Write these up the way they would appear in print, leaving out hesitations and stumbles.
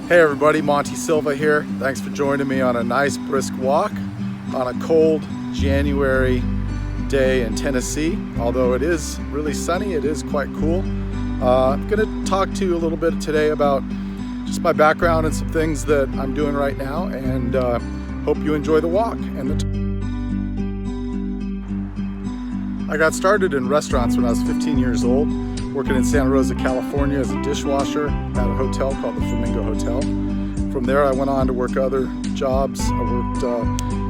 Hey everybody, Monte Silva here. Thanks for joining me on a nice brisk walk on a cold January day in Tennessee. Although it is really sunny, it is quite cool. I'm going to talk to you a little bit today about just my background and some things that I'm doing right now, and hope you enjoy the walk. I got started in restaurants when I was 15 years old, working in Santa Rosa, California as a dishwasher at a hotel called the Flamingo Hotel. From there I went on to work other jobs. I worked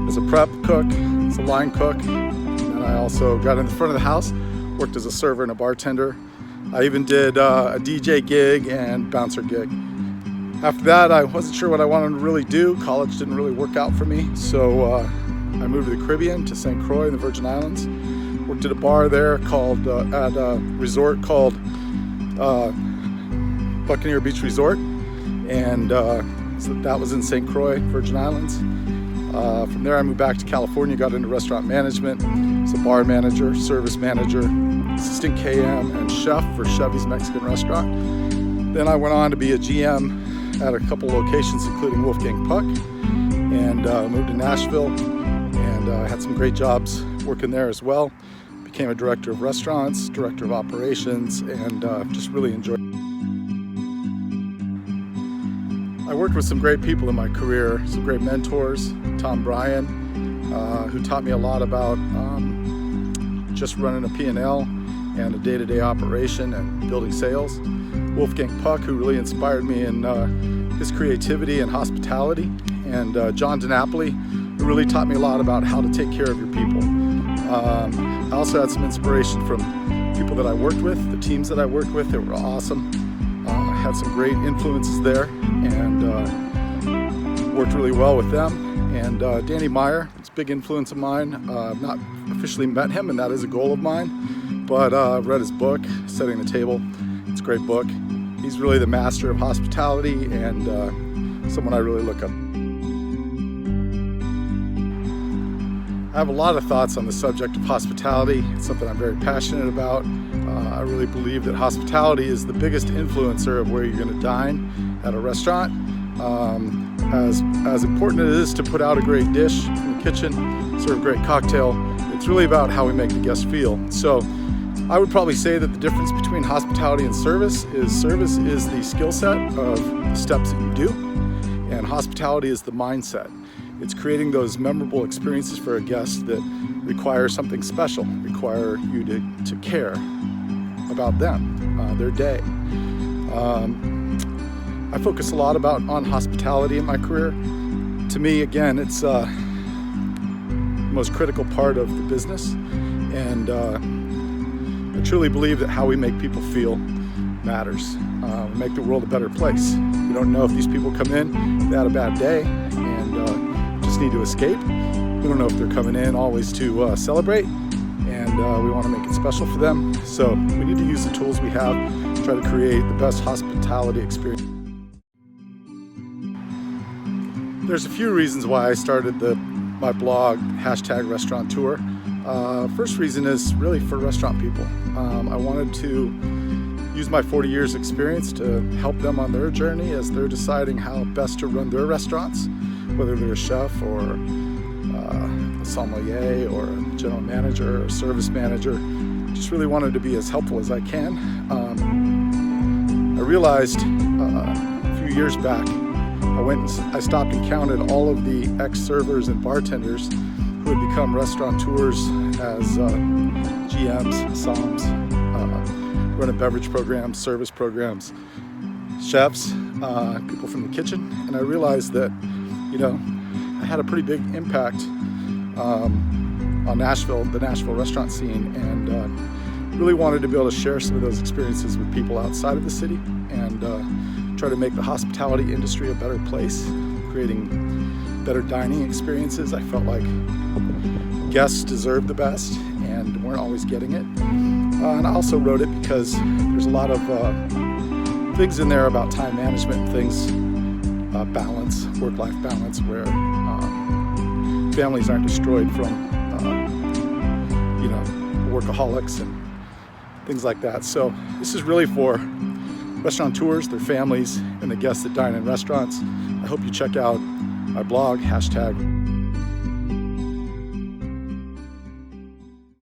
as a prep cook, as a line cook, and I also got in the front of the house, worked as a server and a bartender. I even did a DJ gig and bouncer gig. After that, I wasn't sure what I wanted to really do. College didn't really work out for me, so I moved to the Caribbean, to St. Croix in the Virgin Islands. Worked at a bar there called, at a resort called Buccaneer Beach Resort, and so that was in St. Croix, Virgin Islands. From there I moved back to California, got into restaurant management. As a bar manager, service manager, assistant KM, and chef for Chevy's Mexican restaurant. Then I went on to be a GM at a couple locations, including Wolfgang Puck, and moved to Nashville, and had some great jobs working there as well. Became a director of restaurants, director of operations, and just really enjoyed it. I worked with some great people in my career, some great mentors. Tom Bryan, who taught me a lot about just running a P&L and a day-to-day operation and building sales. Wolfgang Puck, who really inspired me in his creativity and hospitality. And John DiNapoli, who really taught me a lot about how to take care of your people. I also had some inspiration from people that I worked with, the teams that I worked with. They were awesome. I had some great influences there, and worked really well with them. And Danny Meyer, it's a big influence of mine. I've not officially met him, and that is a goal of mine, but I've read his book, Setting the Table. It's a great book. He's really the master of hospitality, and someone I really look up. I have a lot of thoughts on the subject of hospitality. It's something I'm very passionate about. I really believe that hospitality is the biggest influencer of where you're going to dine at a restaurant. As important as it is to put out a great dish in the kitchen, serve a great cocktail, it's really about how we make the guest feel. So I would probably say that the difference between hospitality and service is the skill set of the steps that you do, and hospitality is the mindset. It's creating those memorable experiences for a guest that require something special, require you to care about them, their day. I focus a lot on hospitality in my career. To me, again, it's the most critical part of the business, and I truly believe that how we make people feel matters. We make the world a better place. You don't know if these people come in, they had a bad day, and just need to escape. We don't know if they're coming in always to celebrate, and we want to make it special for them. So we need to use the tools we have to try to create the best hospitality experience. There's a few reasons why I started my blog, #Restaurateur. First reason is really for restaurant people. I wanted to use my 40 years experience to help them on their journey as they're deciding how best to run their restaurants, whether they're a chef or a sommelier or a general manager or a service manager. Just really wanted to be as helpful as I can. I realized a few years back, I stopped and counted all of the ex-servers and bartenders who had become restaurateurs as GMs, SOMs, run a beverage programs, service programs, chefs, people from the kitchen, and I realized that, I had a pretty big impact on Nashville, the Nashville restaurant scene, and really wanted to be able to share some of those experiences with people outside of the city, and try to make the hospitality industry a better place, creating better dining experiences. I felt like guests deserve the best and weren't always getting it. And I also wrote it because there's a lot of things in there about time management, things, balance, work-life balance, where families aren't destroyed from workaholics and things like that. So this is really for restaurateurs, their families, and the guests that dine in restaurants. I hope you check out my blog,